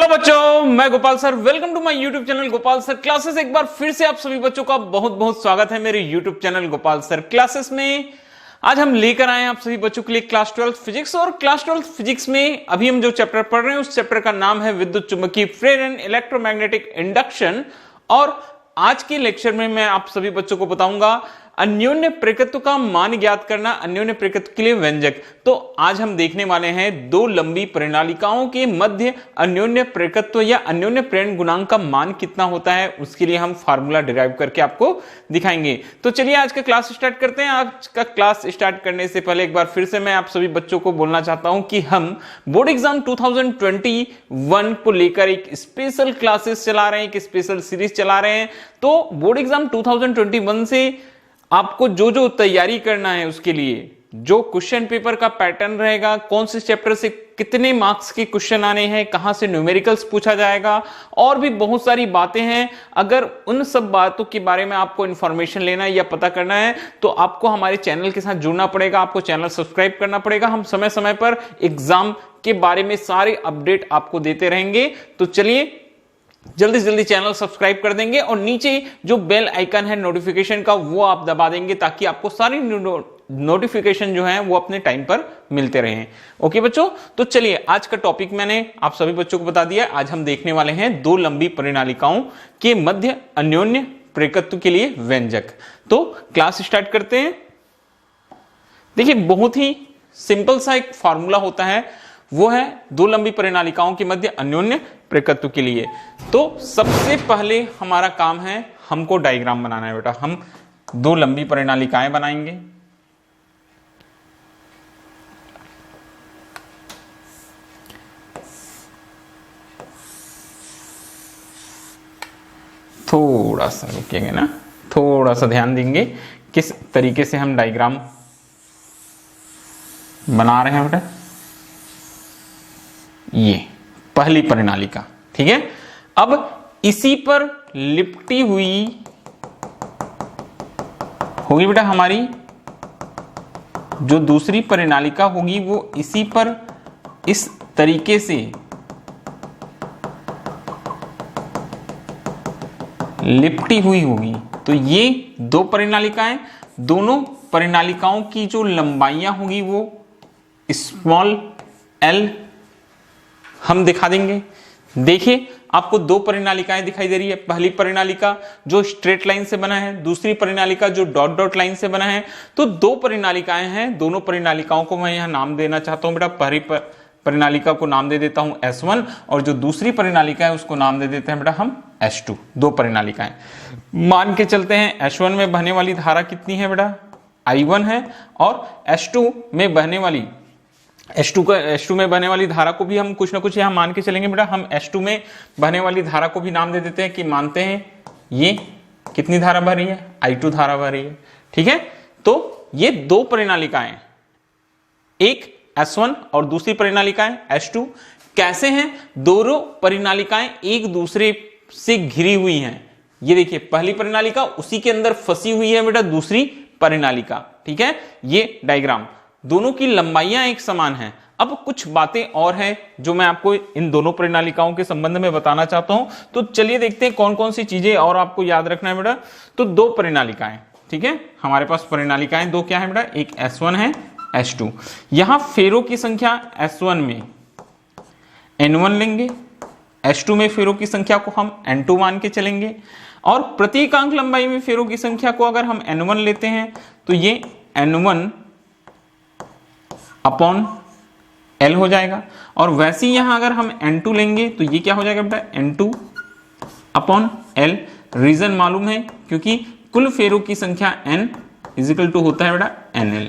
Hello बच्चों, मैं Gopal sir. Welcome to my YouTube channel Gopal sir classes. एक बार फिर से आप सभी बच्चों का बहुत बहुत स्वागत है मेरे YouTube channel Gopal sir classes में। आज हम लेकर आए हैं आप सभी बच्चों के लिए क्लास 12 फिजिक्स। और क्लास 12 फिजिक्स में अभी हम जो चैप्टर पढ़ रहे हैं उस चैप्टर का नाम है विद्युत चुंबकीय प्रेरण, इलेक्ट्रोमैग्नेटिक इंडक्शन। और आज के लेक्चर में मैं आप सभी बच्चों को बताऊंगा अन्योन्य प्रेरकत्व का मान ज्ञात करना, अन्योन्य प्रेरकत्व के लिए व्यंजक। तो आज हम देखने वाले हैं दो लंबी परिनालिकाओं के मध्य अन्योन्य प्रेरकत्व या अन्योन्य प्रेरण गुणांक का मान कितना होता है, उसके लिए हम फार्मूला डिराइव करके आपको दिखाएंगे। तो चलिए आज का क्लास स्टार्ट करते हैं। आज का क्लास स्टार्ट करने से पहले एक बार फिर से मैं आप सभी बच्चों को बोलना चाहता हूं कि हम बोर्ड एग्जाम 2021 को लेकर एक स्पेशल क्लासेस चला रहे हैं, एक स्पेशल सीरीज चला रहे हैं। तो बोर्ड एग्जाम 2021 से आपको जो जो तैयारी करना है उसके लिए जो क्वेश्चन पेपर का पैटर्न रहेगा, कौन से चैप्टर से कितने मार्क्स के क्वेश्चन आने हैं, कहां से न्यूमेरिकल्स पूछा जाएगा और भी बहुत सारी बातें हैं। अगर उन सब बातों के बारे में आपको इंफॉर्मेशन लेना है या पता करना है तो आपको हमारे चैनल के साथ जुड़ना पड़ेगा, आपको चैनल सब्सक्राइब करना पड़ेगा। हम समय समय पर एग्जाम के बारे में सारे अपडेट आपको देते रहेंगे। तो चलिए जल्दी जल्दी चैनल सब्सक्राइब कर देंगे और नीचे जो बेल आइकन है नोटिफिकेशन का वो आप दबा देंगे ताकि आपको सारी नोटिफिकेशन जो है वो अपने टाइम पर मिलते रहें। ओके बच्चों, तो चलिए आज का टॉपिक मैंने आप सभी बच्चों को बता दिया। आज हम देखने वाले हैं दो लंबी परिनालिकाओं के मध्य अन्योन्य प्रेरकत्व के लिए व्यंजक। तो क्लास स्टार्ट करते हैं। देखिए बहुत ही सिंपल सा एक फॉर्मूला होता है, वो है दो लंबी परिनालिकाओं के मध्य अन्योन्य प्रेरकत्व के लिए। तो सबसे पहले हमारा काम है, हमको डायग्राम बनाना है बेटा। हम दो लंबी परिनालिकाएं बनाएंगे। थोड़ा सा रुकेंगे ना, थोड़ा सा ध्यान देंगे किस तरीके से हम डायग्राम बना रहे हैं बेटा। ये पहली परिनालिका, ठीक है। अब इसी पर लिपटी हुई होगी बेटा हमारी जो दूसरी परिनालिका होगी, वो इसी पर इस तरीके से लिपटी हुई होगी। तो ये दो परिनालिकाएं, दोनों परिनालिकाओं की जो लंबाइयां होगी वो स्मॉल एल हम दिखा देंगे। देखिए आपको दो परिनालिकाएं दिखाई दे रही है। पहली परिनालिका जो स्ट्रेट लाइन से बना है, दूसरी परिनालिका जो डॉट डॉट लाइन से बना है। तो दो परिनालिकाएं हैं, दोनों परिनालिकाओं को मैं यहां नाम देना चाहता हूं बेटा। पहली परिनालिका को नाम दे देता हूं S1 और जो दूसरी परिनालिका है उसको नाम दे देते हैं बेटा हम S2। दो परिनालिकाएं मान के चलते हैं। S1 में बहने वाली धारा कितनी है बेटा, I1 है। और S2 में बहने वाली S2 में बहने वाली धारा को भी हम कुछ ना कुछ यहां मान के चलेंगे बेटा। हम S2 में बहने वाली धारा को भी नाम दे देते हैं कि मानते हैं ये कितनी धारा बह रही है, I2 धारा बह रही है, ठीक है। तो ये दो परिनालिकाएं, एक S1 और दूसरी परिनालिकाएं S2। कैसे हैं दोनों परिनालिकाएं एक दूसरे से घिरी हुई हैं। ये देखिए पहली परिनालिका उसी के अंदर फंसी हुई है बेटा दूसरी परिनालिका, ठीक है। ये डायग्राम, दोनों की लंबाइयां एक समान हैं। अब कुछ बातें और हैं जो मैं आपको इन दोनों परिनालिकाओं के संबंध में बताना चाहता हूं। तो चलिए देखते हैं कौन कौन सी चीजें और आपको याद रखना है बेटा। तो दो परिनालिकाएं, ठीक है, हमारे पास परिनालिकाएं दो क्या है बेटा, एक S1 है, S2। यहां फेरों की संख्या S1 में N1 लेंगे, S2 में फेरों की संख्या को हम N2 मान के चलेंगे। और प्रत्येकांक लंबाई में फेरों की संख्या को अगर हम N1 लेते हैं तो ये N1 अपॉन L हो जाएगा। और वैसे ही यहां अगर हम N2 लेंगे तो ये क्या हो जाएगा बेटा, N2 अपॉन L। रीजन मालूम है क्योंकि कुल फेरों की संख्या N इजिकल टू होता है बेटा NL,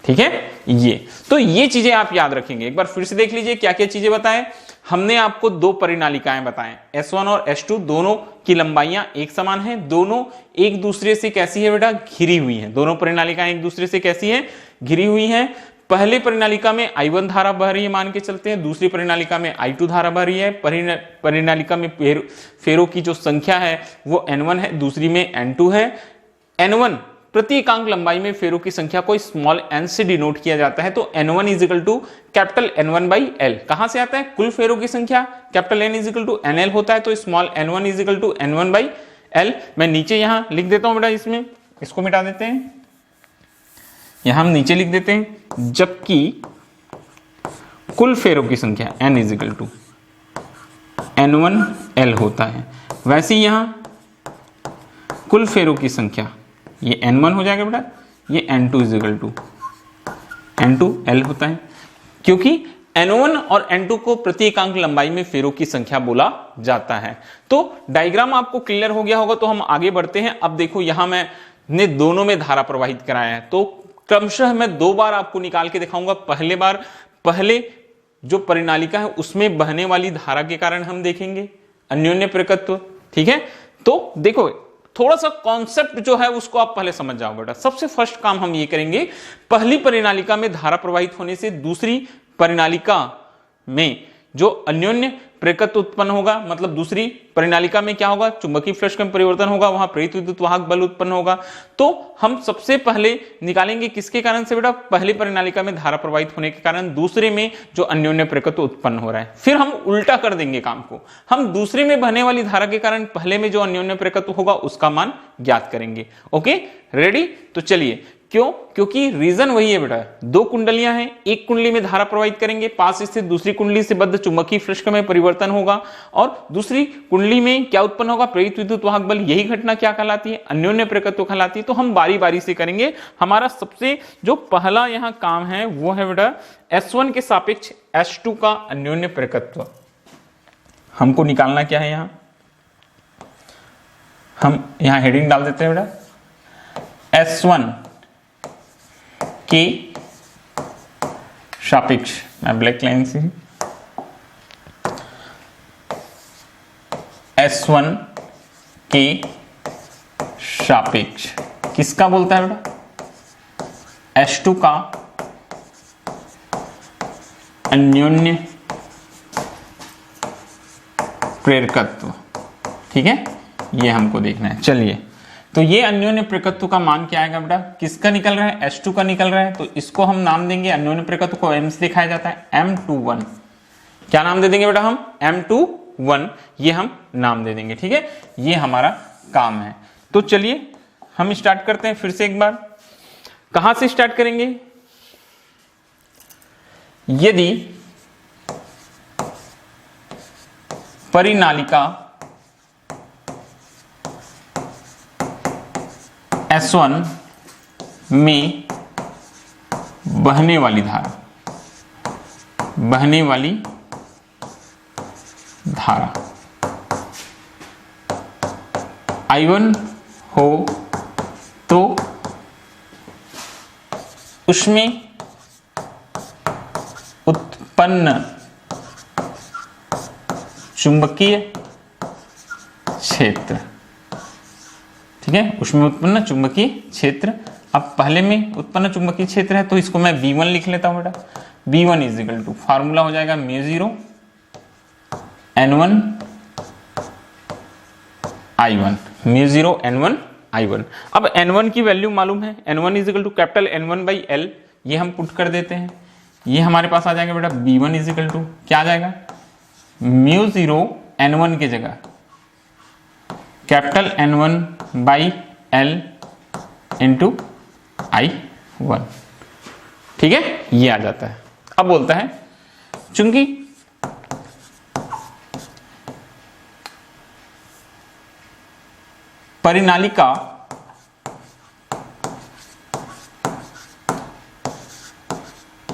ठीक है। ये तो ये चीजें आप याद रखेंगे। एक बार फिर से देख लीजिए क्या क्या चीजें बताएं। हमने आपको दो परिनालिकाएं बताएं, S1 और S2, दोनों की लंबाइयां एक समान हैं, दोनों एक दूसरे से कैसी है बेटा, घिरी हुई हैं। दोनों परिनालिकाएं एक दूसरे से कैसी है, घिरी हुई हैं। पहले परिनालिका में I1 धारा बह रही है मान के चलते हैं, दूसरी परिनालिका में I2 धारा बह रही है। परिनालिका में फेरों की जो संख्या है वो N1 है, दूसरी में N2 है। N1 प्रति एकांक लंबाई में फेरों की संख्या को स्मॉल n से डिनोट किया जाता है। तो n1 is equal to capital N1 by L। कहां से आता है? कुल फेरों की संख्या capital N is equal to NL होता है, तो small n1 is equal to N1 by L। मैं नीचे यहां लिख देता हूं बेटा, इसमें इसको मिटा देते हैं, यहां हम नीचे लिख देते हैं जबकि कुल फेरों की संख्या n is equal to N1 L होता है। वैसे ही यहां कुल फेरों की संख्या ये N1 हो जाएगा बेटा, ये N2 is equal to N2 L होता है, क्योंकि N1 और N2 को प्रति एकांक लंबाई में फेरों की संख्या बोला जाता है। तो डायग्राम आपको क्लियर हो गया होगा, तो हम आगे बढ़ते हैं। अब देखो यहां मैंने दोनों में धारा प्रवाहित कराया है, तो क्रमशः मैं 2 बार आपको निकाल के दिखाऊंगा। पहले जो परिनालिका है उसमें बहने वाली धारा के कारण हम देखेंगे अन्योन्य प्रेरकत्व, ठीक है। तो देखो थोड़ा सा कॉन्सेप्ट जो है उसको आप पहले समझ जाओ बेटा। सबसे फर्स्ट काम हम ये करेंगे, पहली परिनालिका में धारा प्रवाहित होने से दूसरी परिनालिका में जो अन्योन्य प्रेरकत्व उत्पन्न होगा, मतलब दूसरी परिनालिका में क्या होगा, चुंबकीय फ्लक्स में परिवर्तन होगा, वहां प्रेरित विद्युत वाहक बल उत्पन्न होगा। तो हम सबसे पहले निकालेंगे किसके कारण से बेटा, पहली परिनालिका में धारा प्रवाहित होने के कारण दूसरे में जो अन्योन्य प्रेरकत्व उत्पन्न हो रहा है। फिर हम उल्टा कर देंगे काम को, हम दूसरे में बहने वाली धारा के कारण पहले में जो अन्योन्य प्रेरकत्व होगा उसका मान ज्ञात करेंगे। Okay ready? तो चलिए, क्यों? क्योंकि रीजन वही है बेटा, 2 कुंडलियां हैं, एक कुंडली में धारा प्रवाहित करेंगे, पास स्थित दूसरी कुंडली से बद्ध चुंबकीय फ्लक्स में परिवर्तन होगा और दूसरी कुंडली में क्या उत्पन्न होगा, प्रेरित विद्युत वाहक बल। यही घटना क्या कहलाती है, अन्योन्य प्रेरकत्व कहलाती है। तो हम बारी बारी से करेंगे। हमारा सबसे जो पहला यहां काम है वो है बेटा S1 के सापेक्ष S2 का अन्योन्य प्रेरकत्व। हमको निकालना क्या है, यहां हम यहां हेडिंग डाल देते हैं बेटा S1 के सापेक्ष, मैं ब्लैक लाइन से S1 के सापेक्ष किसका बोलता है बेटा, S2 का अन्योन्य प्रेरकत्व, ठीक है, ये हमको देखना है। चलिए, तो ये अन्योन्य प्रेरकत्व का मान क्या आएगा बेटा, किसका निकल रहा है, S2 का निकल रहा है, तो इसको हम नाम देंगे, अन्योन्य प्रेरकत्व को M से दिखाया जाता है, M21। क्या नाम दे देंगे बेटा हम, M21, ये हम नाम दे देंगे, ठीक है। ये हमारा काम है। तो चलिए हम स्टार्ट करते हैं फिर से एक बार। कहां से स्टार्ट करेंगे, यदि परिनालिका S1 में बहने वाली धारा I1 हो तो उसमें उत्पन्न चुंबकीय क्षेत्र, ठीक है, उसमें उत्पन्न चुंबकीय क्षेत्र। अब पहले में उत्पन्न चुंबकीय क्षेत्र है तो इसको मैं V1 लिख लेता हूं बेटा। V1 is equal to formula हो जाएगा μ0 N1 I1, μ0 N1 I1। अब N1 की वैल्यू मालूम है, N1 is equal to capital N1 by L, ये हम पुट कर देते हैं। ये हमारे पास आ जाएगा बेटा V1 इज इक्वल टू क्या आ जाएगा, μ0 N1 की जगह capital N1 by L into I1, ठीक है, ये आ जाता है। अब बोलता है चूंकि परिनालिका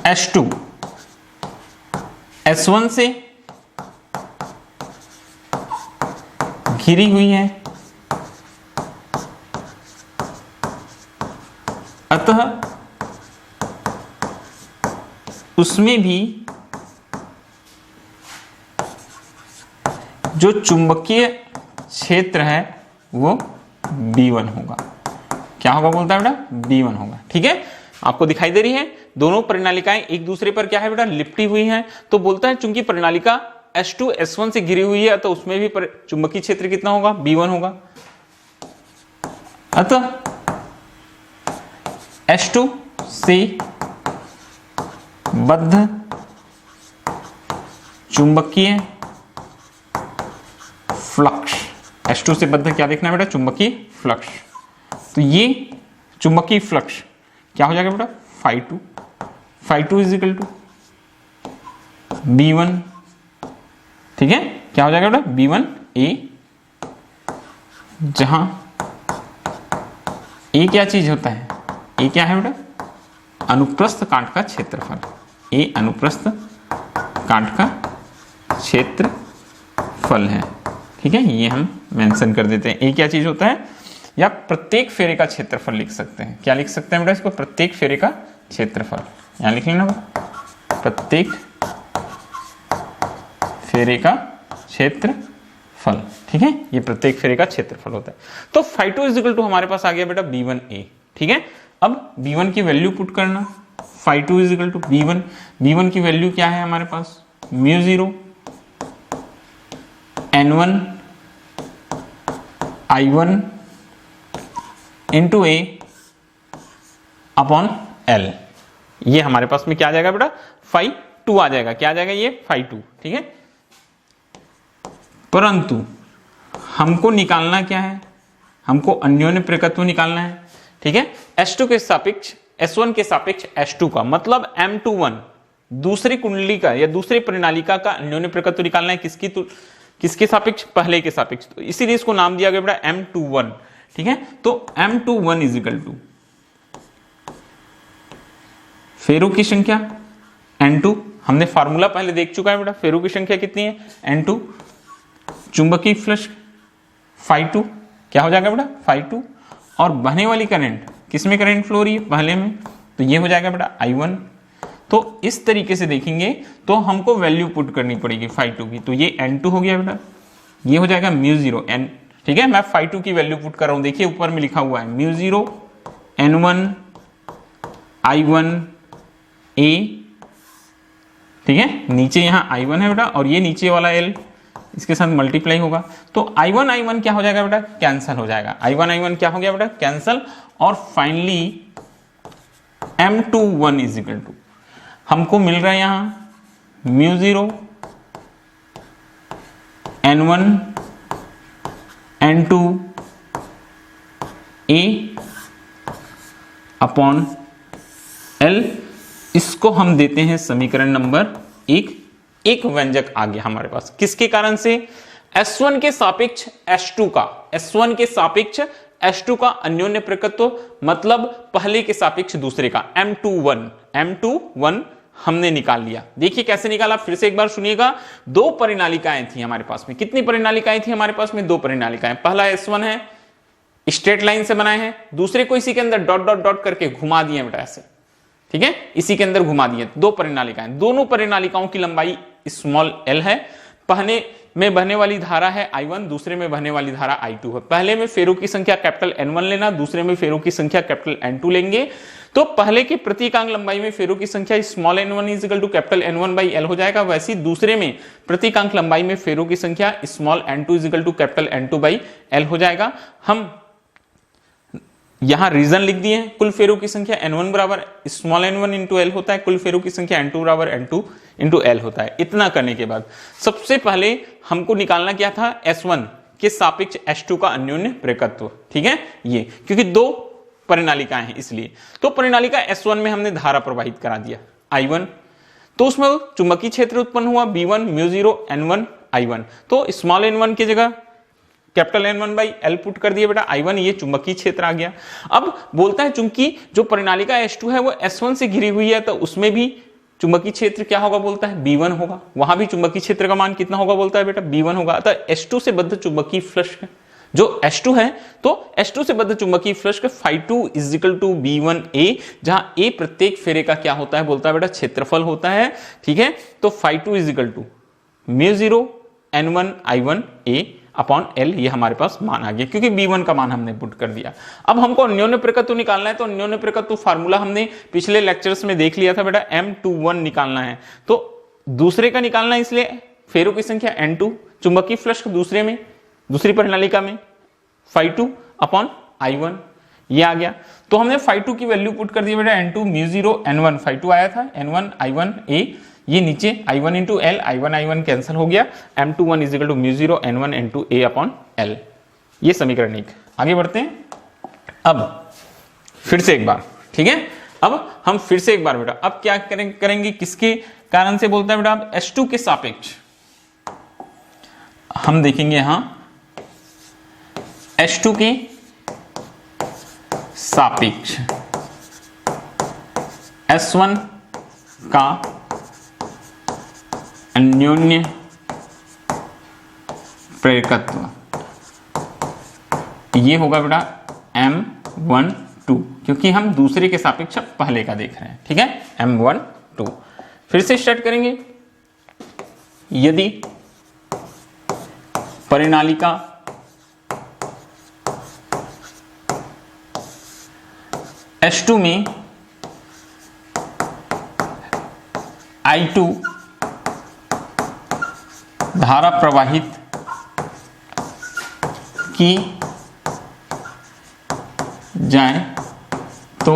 S2 S1 से घिरी हुई है, अतः उसमें भी जो चुंबकीय क्षेत्र है वो B1 होगा। क्या होगा बोलता है बेटा, B1 होगा, ठीक है। आपको दिखाई दे रही है दोनों परिनालिकाएं एक दूसरे पर क्या है बेटा, लिपटी हुई हैं। तो बोलता है चूंकि परिनालिका S2 S1 से घिरी हुई है तो उसमें भी चुंबकीय क्षेत्र कितना होगा, B1 होगा। अतः H2 से बद्ध चुंबकीय फ्लक्स, H2 से बद्ध क्या देखना है बेटा, चुंबकीय फ्लक्स। तो ये चुंबकीय फ्लक्स क्या हो जाएगा बेटा, φ2, φ2 इज इक्वल टू B1, ठीक है, क्या हो जाएगा बेटा, B1A, जहां ए क्या चीज होता है, ए क्या है बेटा, अनुप्रस्थ काट का क्षेत्रफल, ए अनुप्रस्थ काट का क्षेत्रफल है, ठीक है, ये हम मेंशन कर देते हैं। ए क्या चीज होता है, या प्रत्येक फेरे का क्षेत्रफल लिख सकते हैं, क्या लिख सकते हैं बेटा इसको, प्रत्येक फेरे का क्षेत्रफल, यहां लिख लेना प्रत्येक फेरे का क्षेत्रफल, ठीक है, ये प्रत्येक फेरे का क्षेत्रफल होता है। तो φ2 इज इक्वल टू हमारे पास आ गया बेटा B1A, ठीक है। अब B1 की वैल्यू पुट करना, φ2 is equal to B1, B1 की वैल्यू क्या है हमारे पास, μ0 N1 I1 into A upon L, ये हमारे पास में क्या आ जाएगा बेटा, φ2 आ जाएगा, क्या आ जाएगा ये φ2, ठीक है। परंतु हमको निकालना क्या है, हमको अन्योन्य प्रेरकत्व निकालना है, ठीक है। H2 के सापेक्ष S1 के सापेक्ष H2 का मतलब M21 दूसरी कुंडली का या दूसरी प्रणालिका का अन्योन्य प्रेरकत्व निकालना है, किसके सापेक्ष, पहले के सापेक्ष, तो इसीलिए इसको नाम दिया गया बेटा M21, ठीक है। तो M21 इज इक्वल टू फेरों की संख्या N2, हमने फार्मूला पहले देख चुका है बेटा, फेरों की संख्या कितनी है N2, चुंबकीय फ्लक्स φ2 क्या हो जाएगा बेटा φ2, और बहने वाली करंट, किसमें करंट फ्लो हो रही है, पहले में, तो ये हो जाएगा बेटा I1। तो इस तरीके से देखेंगे तो हमको वैल्यू पुट करनी पड़ेगी φ2 की, तो ये N2 हो गया बेटा, ये हो जाएगा μ0 N, ठीक है, मैं φ2 की वैल्यू पुट कर रहा हूं, देखिए ऊपर में लिखा हुआ है μ0 N1 I1 A, ठीक है, नीचे यहाँ I1 है बेटा, और ये नीचे वाला L इसके साथ मल्टीप्लाई होगा, तो I1 क्या हो जाएगा बेटा, कैंसल हो जाएगा, I1 क्या हो गया बेटा, कैंसल, और finally M21 is equal to हमको मिल रहा है यहां μ0 N1 N2 A upon L, इसको हम देते हैं समीकरण नंबर एक व्यंजक आ गया हमारे पास, किसके कारण से, S1 के सापेक्ष H2 का, S1 के सापेक्ष H2 का अन्योन्य प्रेरकत्व, मतलब पहले के सापेक्ष दूसरे का, M21 हमने निकाल लिया। देखिए कैसे निकाला, फिर से एक बार सुनिएगा। दो परिनालिकाएं थी हमारे पास में, कितनी परिनालिकाएं थी हमारे पास में, दो परिनालिकाएं, पहला S1 है, स्ट्रेट लाइन से बनाए हैं, दूसरे को इसी के अंदर डॉट डॉट डॉट करके घुमा दिए बेटा ऐसे, ठीक है, इसी के अंदर घुमा दिए, दो परिनालिकाएं, दोनों परिनालिकाओं की लंबाई स्मॉल l है, पहले में बहने वाली धारा है I1, दूसरे में बहने वाली धारा I2 है। पहले में फेरों की संख्या कैपिटल N1 लेना, दूसरे में फेरों की संख्या कैपिटल N2 लेंगे, तो पहले की प्रतीकांक लंबाई में फेरों की संख्या small n1 is equal to capital N1 by L हो जाएगा, वैसे दूसरे में प्रतीकांक लंबाई में फेरों की संख्या small n2 is equal to capital N2 by L हो जाएगा। हम यहां रीजन लिख दिए हैं, कुल फेरों की संख्या N1 बराबर स्मॉल n1 इंटू L होता है, कुल फेरों की संख्या N2 बराबर N2 इंटू L होता है। इतना करने के बाद सबसे पहले हमको निकालना क्या था, S1 के सापेक्ष H2 का अन्योन्य प्रेरकत्व, ठीक है, ये क्योंकि दो परिनालिकाएं हैं इसलिए, तो परिनालिका S1 में हमने धारा प्रवाहित करा दिया I1, तो उसमें चुंबकीय क्षेत्र उत्पन्न हुआ B1 μ0 N1 I1, तो स्मॉल n1 की जगह capital N1 by L put कर दिया बेटा I1, ये चुंबकीय क्षेत्र आ गया। अब बोलता है चूंकि जो परिनालिका H2 है वो S1 से घिरी हुई है, तो उसमें भी चुंबकीय क्षेत्र क्या होगा, बोलता है B1 होगा, वहां भी चुंबकीय क्षेत्र का मान कितना होगा, बोलता है बेटा B1 होगा। अतः H2 से बद्ध चुंबकीय फ्लक्स है जो H2 है, तो H2 से बद्ध चुंबकीय flux φ2 is equal to B1A, जहां A प्रत्येक फेरे का क्या होता है, बोलता है बेटा क्षेत्रफल होता है, ठीक है। तो φ2 is equal to μ0 N1 I1 A upon L, ये हमारे पास मान आ गया क्योंकि B1 का मान हमने पुट कर दिया। अब हमको अन्योन्य प्रेरकत्व निकालना है, तो अन्योन्य प्रेरकत्व फार्मूला हमने पिछले लेक्चर्स में देख लिया था बेटा, M21 निकालना है, तो दूसरे का निकालना है, इसलिए फेरों की संख्या N2, चुंबकीय फ्लक्स दूसरे में, दूसरी परिनालिका में φ2 अपॉन I1, ये आ गया। तो हमने φ2 की वैल्यू पुट कर दी बेटा n2 μ0 n1, φ2 आया था n1 I1 a, ये नीचे I1 into L, I1 cancel हो गया, m21 is equal to μ0 n1 n2 a upon l। ये समीकरण 1। आगे बढ़ते हैं। अब फिर से एक बार, ठीक है, अब हम फिर से एक बार बेटा अब क्या करेंगे, किसके कारण से बोलता है बेटा, अब H2 के सापेक्ष हम देखेंगे यहां H2 के सापेक्ष S1 का अन्योन्य प्रेरकत्व, ये होगा बेटा M12, क्योंकि हम दूसरे के सापेक्ष पहले का देख रहे हैं, ठीक है, M12। फिर से स्टार्ट करेंगे। यदि परिनालिका H2 में I2 धारा प्रवाहित की जाए तो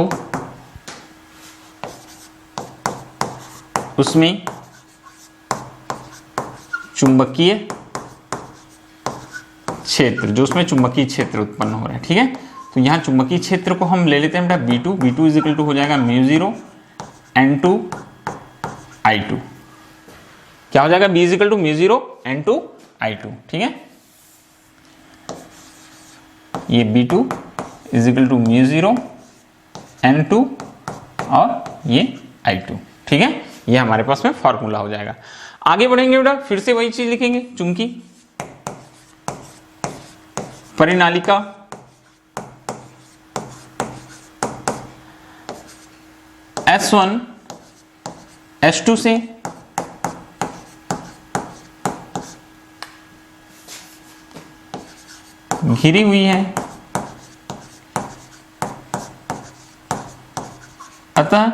उसमें चुंबकीय क्षेत्र, जो उसमें चुंबकीय क्षेत्र उत्पन्न हो रहा है, ठीक है, तो यहां चुंबकीय क्षेत्र को हम ले लेते हैं बेटा B2 इज इक्वल टू हो जाएगा μ0 n2 I2। क्या हो जाएगा, B is equal to μ0 n2 I2, ठीक है, ये B2 is equal to μ0 n2 और ये I2, ठीक है, ये हमारे पास में फॉर्मूला हो जाएगा। आगे बढ़ेंगे बेटा, फिर से वही चीज लिखेंगे, चूंकि परिनालिका S1 S2 से घिरी हुई है, अतः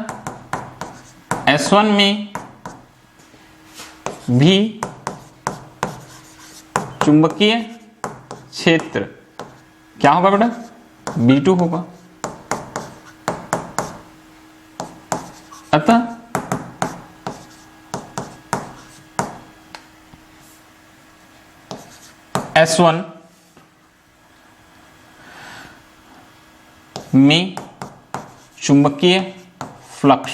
S1 में भी चुंबकीय क्षेत्र क्या होगा बेटा, B2 होगा, अतः S1 में चुंबकीय फ्लक्स,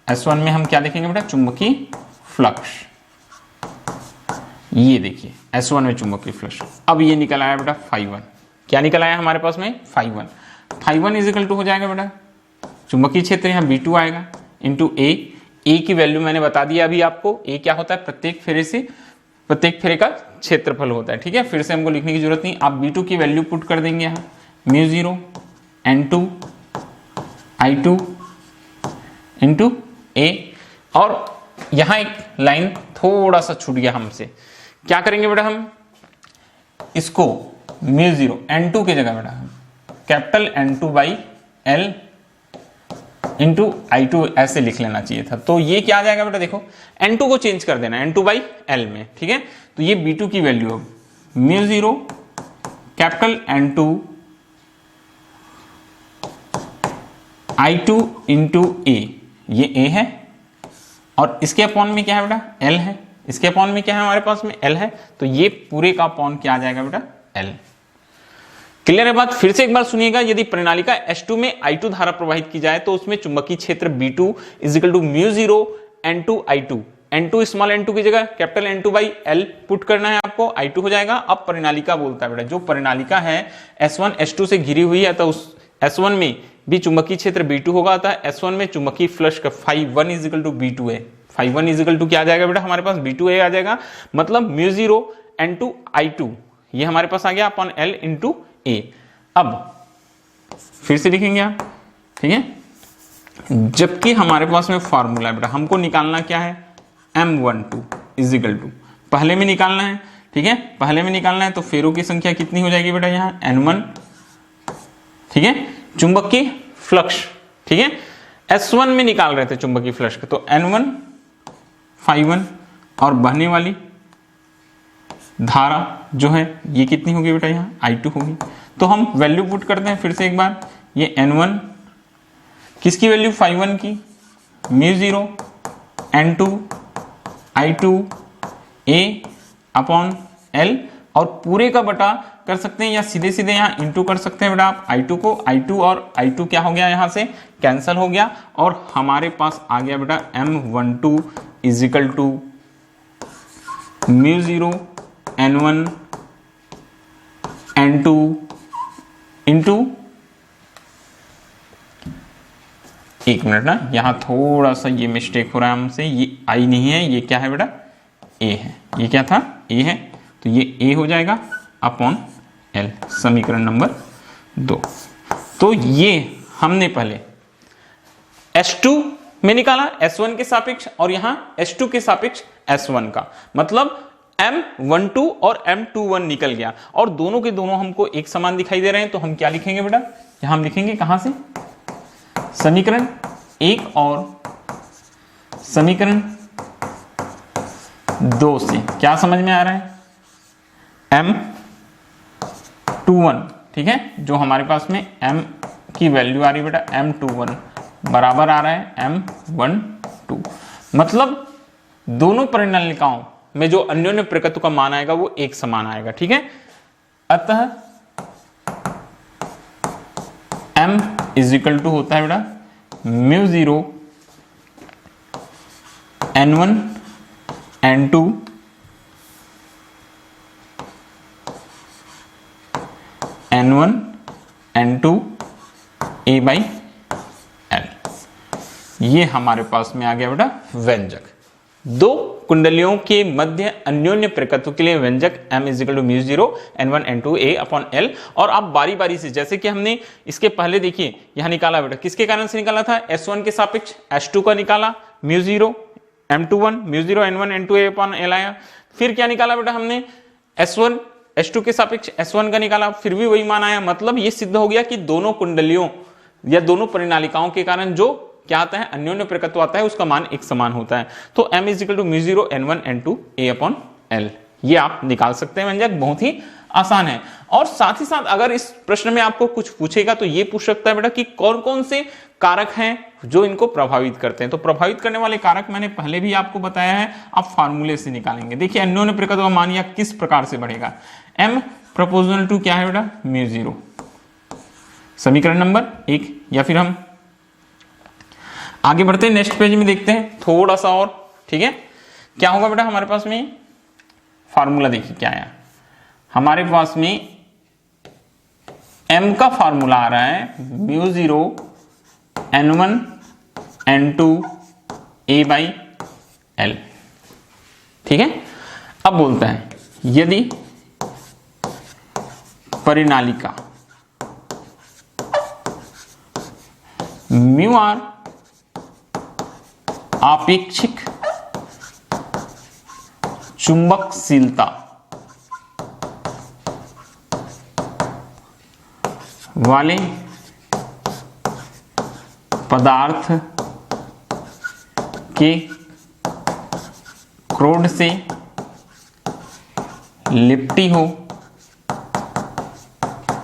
S1 में हम क्या देखेंगे बेटा, चुंबकीय फ्लक्स, ये देखिए S1 में चुंबकीय फ्लक्स। अब ये निकल आया बेटा φ1, क्या निकल आया हमारे पास में φ1 इज इक्वल टू हो जाएगा बेटा चुंबकीय क्षेत्र यहाँ B2 आएगा इंटू ए की वैल्यू मैंने बता दिया अभी आपको, ए क्या होता है, प्रत्येक फेरे का क्षेत्रफल होता है, ठीक है, फिर से हमको लिखने की जरूरत नहीं, आप B2 की वैल्यू पुट कर देंगे यहाँ μ0 n2 I2 इंटू ए, और यहाँ एक लाइन थोड़ा सा छूट गया हमसे, क्या करेंगे बेटा, हम इसको μ0 n2 की जगह बेटा capital N2 by L into I2 ऐसे लिख लेना चाहिए था, तो ये क्या आ जाएगा बेटा, देखो N2 को चेंज कर देना N2 बाई L में, ठीक है, तो ये B2 की वैल्यू अब μ0 कैपिटल N2 I2 इंटू ए, ये A है और इसके अपॉन में क्या है बेटा, L है, इसके अपॉन में क्या है हमारे पास में L है, तो ये पूरे का अपॉन क्या आ जाएगा बेटा L। क्लियर है बात, फिर से एक बार सुनिएगा, यदि प्रणालिका H2 में I2 धारा प्रवाहित की जाए तो उसमें चुंबकीय क्षेत्र B2 is equal to μ0 n2 I2, n2 small n2 की जगह capital N2 by L put करना है आपको, I2 हो जाएगा। अब परिनालिका बोलता है बेटा, जो परिनालिका है S1 H2 से घिरी हुई है, तो उस S1 में भी चुंबकीय क्षेत्र B2 होगा, अतः S1 में चुंबकीय फ्लक्स का φ1 is equal to B2A, φ1 is equal to क्या आ जाएगा बेटा, हमारे पास B2A आ जाएगा, मतलब μ0 n2 I2 ये हमारे पास आ गया अपॉन L इंटू ए। अब फिर से लिखेंगे आप, ठीक है, जबकि हमारे पास में फॉर्मूला है बेटा, हमको निकालना क्या है, M12 इज इक्वल टू, पहले में निकालना है, ठीक है, पहले में निकालना है, तो फेरों की संख्या कितनी हो जाएगी बेटा यहाँ N1, ठीक है, चुंबकीय फ्लक्स, ठीक है, S1 में निकाल रहे थे चुंबकीय फ्लक्स का, तो N1 φ1 और बहने वाली धारा जो है ये कितनी होगी बेटा, यहाँ I2 होगी, तो हम वैल्यू पुट करते हैं फिर से एक बार, ये N1 किसकी वैल्यू φ1 की, μ0 n2 I2 A upon L, और पूरे का बटा कर सकते हैं या सीधे सीधे यहाँ इंटू कर सकते हैं बेटा आप I2 को, I2 और I2 क्या हो गया, यहाँ से कैंसल हो गया, और हमारे पास आ गया बेटा M12 is equal to μ0 n1 n2 into, एक मिनट ना, यहां थोड़ा सा ये मिस्टेक हो रहा है हमसे, ये आई नहीं है, ये क्या है बेटा, ए है, ये क्या था, ए है, तो ये ए हो जाएगा अपॉन एल, समीकरण नंबर 2। तो ये हमने पहले S2 में निकाला S1 के सापेक्ष, और यहां S2 के सापेक्ष S1 का, मतलब M12 और M21 निकल गया, और दोनों के दोनों हमको एक समान दिखाई दे रहे हैं, तो हम क्या लिखेंगे बेटा, यहां हम लिखेंगे कहां से, समीकरण 1 और समीकरण 2 से। क्या समझ में आ रहा है, M21, ठीक है, जो हमारे पास में M की वैल्यू आ रही है बेटा M21 बराबर आ रहा है M12, मतलब दोनों परिणालिकाओं में जो अन्योन्य प्रकृति का मान आएगा वो एक समान आएगा, ठीक है। अतः M इजिकल टू होता है बेटा μ0 n1 n2 n1 n2 a by l, ये हमारे पास में आ गया बेटा व्यंजक। दो कुंडलियों के मध्य अन्योन्य प्रकृति के लिए व्यंजक m is equal to μ0 n1 n2 a upon l, और आप बारी बारी से, जैसे कि हमने इसके पहले देखिए यहां निकाला बेटा, किसके कारण से निकाला था, S1 के सापेक्ष S2 का निकाला, μ0 m21 μ0 n1 n2 a upon l आया। फिर क्या निकाला बेटा हमने, S1 S2 के सापेक्ष S1 का निकाला, फिर भी वही मान आया, मतलब ये सिद्ध हो गया कि दोनों कुंडलियों या दोनों परिणालिकाओं के कारण जो क्या आता है, अन्योन्य प्रकृति आता है, उसका मान एक समान होता है। तो m is equal to μ0 n1 n2 a upon l, ये आप निकाल सकते हैं व्यंजक, बहुत ही आसान है। और साथ ही साथ अगर इस प्रश्न में आपको कुछ पूछेगा तो ये पूछ सकता है बेटा कि कौन कौन से कारक हैं जो इनको प्रभावित करते हैं। तो प्रभावित करने वाले कारक मैंने पहले भी आपको बताया है, आप फार्मूले से निकालेंगे। देखिए अन्योन्य प्रकृति का मान या किस प्रकार से बढ़ेगा, m प्रोपोर्शनल टू क्या है बेटा, μ0, समीकरण नंबर 1। या फिर हम आगे बढ़ते हैं, नेक्स्ट पेज में देखते हैं थोड़ा सा और, ठीक है। क्या होगा बेटा हमारे पास में फार्मूला, देखिए क्या आया हमारे पास में, m का फार्मूला आ रहा है μ0 n1 n2 a by l, ठीक है। अब बोलता है यदि परिणालिका μr आपेक्षिक चुंबकशीलता वाले पदार्थ के क्रोड से लिपटी हो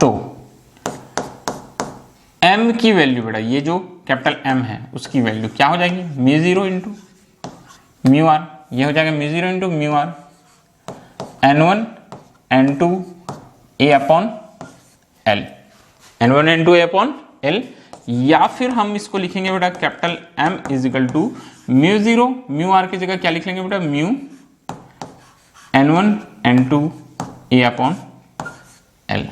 तो m की वैल्यू बेटा, ये जो कैपिटल M है उसकी वैल्यू क्या हो जाएगी, μ0 इंटू μr, ये हो जाएगा μ0 into μr n1 n2 a upon l, n1 n2 a upon l। या फिर हम इसको लिखेंगे बेटा capital M is equal to μ0 μr की जगह क्या लिख लेंगे बेटा, mu n1 n2 a upon l,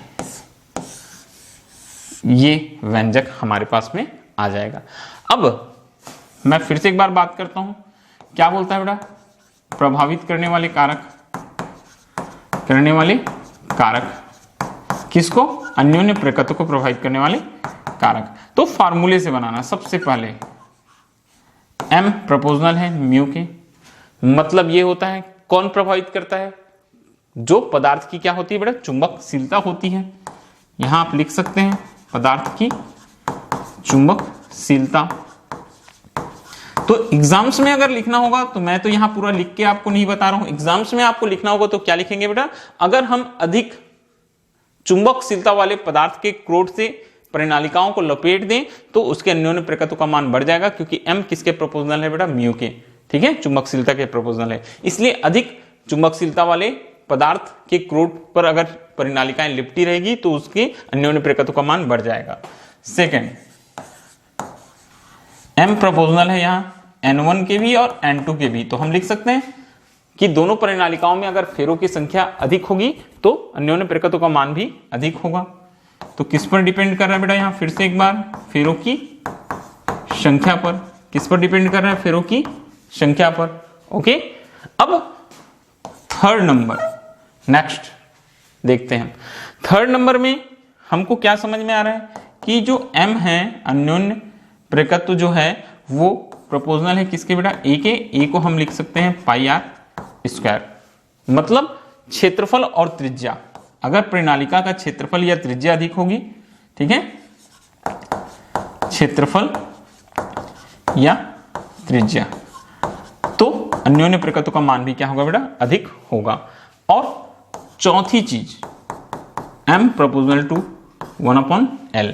ये व्यंजक हमारे पास में आ जाएगा। अब मैं फिर से एक बार बात करता हूं, क्या बोलता है बेटा, प्रभावित करने वाले कारक किसको, अन्योन्य प्रकृति को प्रभावित करने वाले कारक। तो फार्मूले से बनाना, सबसे पहले m प्रोपोर्शनल है म्यू के, मतलब ये होता है कौन प्रभावित करता है, जो पदार्थ की क्या होती है बेटा, चुंबकशीलता होती है। यहां आप लिख सकते हैं पदार्थ की चुंबकशीलता। तो एग्जाम्स में अगर लिखना होगा तो मैं तो यहां पूरा लिख के आपको नहीं बता रहा हूं, एग्जाम्स में आपको लिखना होगा तो क्या लिखेंगे बेटा, अगर हम अधिक चुंबकशीलता वाले पदार्थ के क्रोड से परिनालिकाओं को लपेट दें तो उसके अन्योन्य प्रकृति का मान बढ़ जाएगा, क्योंकि m किसके प्रोपोर्शनल है बेटा, म्यू के, ठीक है, चुंबकशीलता के प्रोपोर्शनल है। इसलिए अधिक चुंबकशीलता वाले पदार्थ के क्रोट पर अगर परिनालिकाएं लिपटी रहेगी तो उसके अन्योन्य प्रकृति का मान बढ़ जाएगा। सेकेंड, m प्रोपोर्शनल है यहां N1 के भी और N2 के भी, तो हम लिख सकते हैं कि दोनों परिनालिकाओं में अगर फेरों की संख्या अधिक होगी तो अन्योन्य प्रकृति का मान भी अधिक होगा। तो किस पर डिपेंड कर रहा है बेटा, यहां फिर से एक बार फेरों की संख्या पर, किस पर डिपेंड कर रहा है, फेरों की संख्या पर। ओके, अब थर्ड नंबर, नेक्स्ट देखते हैं। थर्ड नंबर में हमको क्या समझ में आ रहा है कि जो m है अन्योन्य प्रकृति जो है वो प्रोपोर्शनल है किसके बेटा, a के। a को हम लिख सकते हैं पाई आर स्क्वायर, मतलब क्षेत्रफल और त्रिज्या। अगर प्रणालिका का क्षेत्रफल या त्रिज्या अधिक होगी, ठीक है, क्षेत्रफल या त्रिज्या, तो अन्योन्य प्रकृति का मान भी क्या होगा बेटा, अधिक होगा। और चौथी चीज, m प्रोपोर्शनल टू 1/L,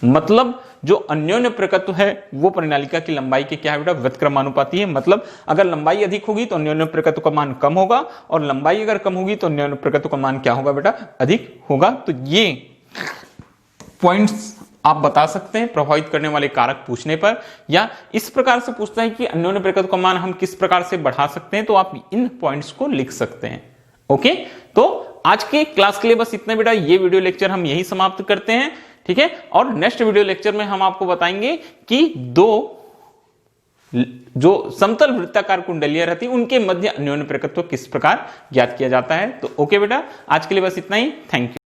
मतलब जो अन्योन्य प्रकृति है वो परिनालिका की लंबाई के क्या है बेटा, व्युत्क्रमानुपाती है। मतलब अगर लंबाई अधिक होगी तो अन्योन्य प्रकृति का मान कम होगा, और लंबाई अगर कम होगी तो अन्योन्य प्रकृति का मान क्या होगा बेटा, अधिक होगा। तो ये पॉइंट्स आप बता सकते हैं प्रभावित करने वाले कारक पूछने पर, या इस प्रकार से पूछता है कि अन्योन्य प्रकृति का मान हम किस प्रकार से बढ़ा सकते हैं, तो आप इन पॉइंट्स को लिख सकते हैं। ओके, तो आज के क्लास के लिए बस इतना बेटा, ये वीडियो लेक्चर हम यही समाप्त करते हैं, ठीक है। और नेक्स्ट वीडियो लेक्चर में हम आपको बताएंगे कि दो जो समतल वृत्ताकार कुंडलियां रहती उनके मध्य अन्योन्य प्रकृति किस प्रकार ज्ञात किया जाता है। तो ओके बेटा, आज के लिए बस इतना ही, थैंक यू।